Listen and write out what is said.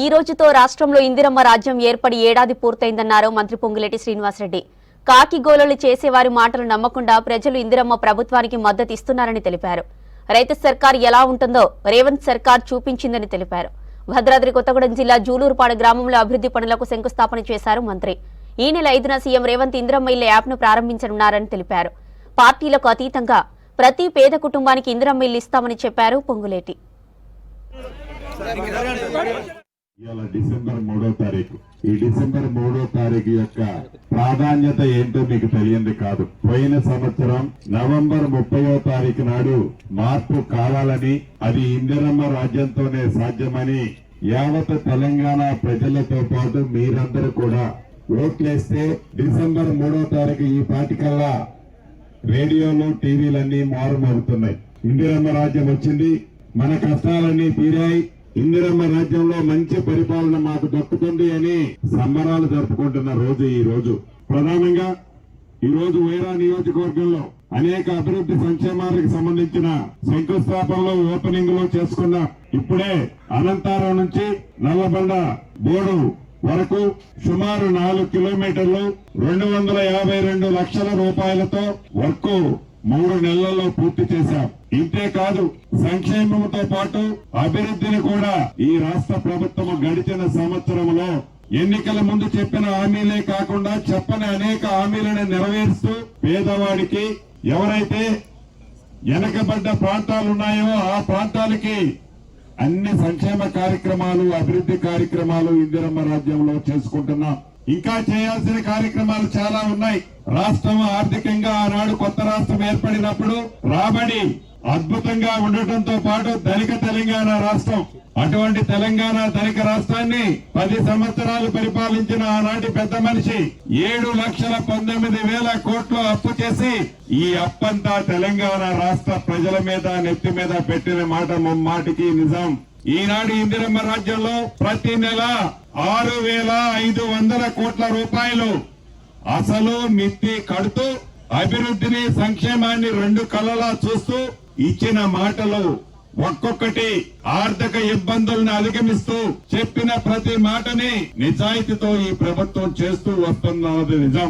ఈ రోజుతో రాష్ట్రంలో ఇందిరమ్మ రాజ్యం ఏర్పడి ఏడాది పూర్తయిందన్నారు మంత్రి పొంగులేటి శ్రీనివాసరెడ్డి. కాకిగోలలు చేసేవారి మాటలు నమ్మకుండా ప్రజలు ఇందిరమ్మ ప్రభుత్వానికి మద్దతు ఇస్తున్నారని తెలిపారు. రైతు సర్కార్ ఎలా ఉంటుందో రేవంత్ సర్కార్ చూపించిందని తెలిపారు. భద్రాద్రి కొత్తగూడెం జిల్లా జూలూరుపాడు గ్రామంలో అభివృద్ధి పనులకు శంకుస్థాపన చేశారు మంత్రి. ఈ నెల 5న సీఎం రేవంత్ ఇందిరమ్మ ఇళ్ల యాప్ను ప్రారంభించనున్నారని తెలిపారు. పార్టీలకు అతీతంగా ప్రతి పేద కుటుంబానికి ఇందిరమ్మ ఇల్లు ఇస్తామని చెప్పారు పొంగులేటి. డిసెంబర్ 3వ తారీఖు ఈ డిసెంబర్ 3వ తారీఖు యొక్క ప్రాధాన్యత ఏంటో మీకు తెలియంది కాదు. పోయిన సంవత్సరం నవంబర్ 30వ తారీఖు నాడు మార్పు కావాలని, అది ఇందిరమ్మ రాజ్యంతోనే సాధ్యమని యావత్ తెలంగాణ ప్రజలతో పాటు మీరందరూ కూడా ఓట్లేస్తే డిసెంబర్ 3వ తారీఖు ఈ పాటికల్లా రేడియోలు టీవీలన్నీ మారుమోగుతున్నాయి. ఇందిరమ్మ రాజ్యం వచ్చింది, మన కష్టాలన్నీ తీరాయి, ఇందిరమ్మ రాజ్యంలో మంచి పరిపాలన మాకు దక్కుతుంది అని సంబరాలు జరుపుకుంటున్న రోజు ఈ రోజు. ప్రధానంగా ఈ రోజు వైరా నియోజకవర్గంలో అనేక అభివృద్ధి సంక్షేమాలకు సంబంధించిన శంకుస్థాపనలు ఓపెనింగ్ లో చేసుకున్నాం. ఇప్పుడే అనంతారం నుంచి నల్లబండ బోర్డు వరకు సుమారు 4 కిలోమీటర్లు 252 లక్షల రూపాయలతో వర్క్ 3 నెలల్లో పూర్తి చేశాం. ఇంతే కాదు, సంక్షేమంతో పాటు అభివృద్ధిని కూడా ఈ రాష్ట్ర ప్రభుత్వం గడిచిన సంవత్సరంలో ఎన్నికల ముందు చెప్పిన హామీలే కాకుండా చెప్పని అనేక హామీలను నెరవేరుస్తూ పేదవాడికి, ఎవరైతే వెనకబడ్డ ప్రాంతాలు ఉన్నాయో ఆ ప్రాంతాలకి అన్ని సంక్షేమ కార్యక్రమాలు, అభివృద్ధి కార్యక్రమాలు ఇందిరమ్మ రాజ్యంలో చేసుకుంటున్నాం. ఇంకా చేయాల్సిన కార్యక్రమాలు చాలా ఉన్నాయి. రాష్ట్రం ఆర్థికంగా ఆనాడు కొత్త రాష్ట్రం ఏర్పడినప్పుడు రాబడి అద్భుతంగా ఉండటంతో పాటు ధనిక తెలంగాణ రాష్ట్రం, అటువంటి తెలంగాణ ధనిక రాష్ట్రాన్ని 10 సంవత్సరాలు పరిపాలించిన ఆనాటి పెద్ద మనిషి 7,19,000 కోట్లు అప్పు చేసి ఈ అప్పంతా తెలంగాణ రాష్ట్ర ప్రజల మీద నెత్తి మీద పెట్టిన మాట ముమ్మాటికి నిజం. ఈనాడు ఇందిరమ్మ రాజ్యంలో ప్రతి నెల 6,500 కోట్ల రూపాయలు అసలు మిత్తి కడుతూ అభివృద్ధిని, సంక్షేమాన్ని 2 కళ్ళలా చూస్తూ ఇచ్చిన మాటలు ఒక్కొక్కటి ఆర్థిక ఇబ్బందులను అధిగమిస్తూ చెప్పిన ప్రతి మాటని నిజాయితీతో ఈ ప్రభుత్వం చేస్తూ వస్తున్నది నిజం.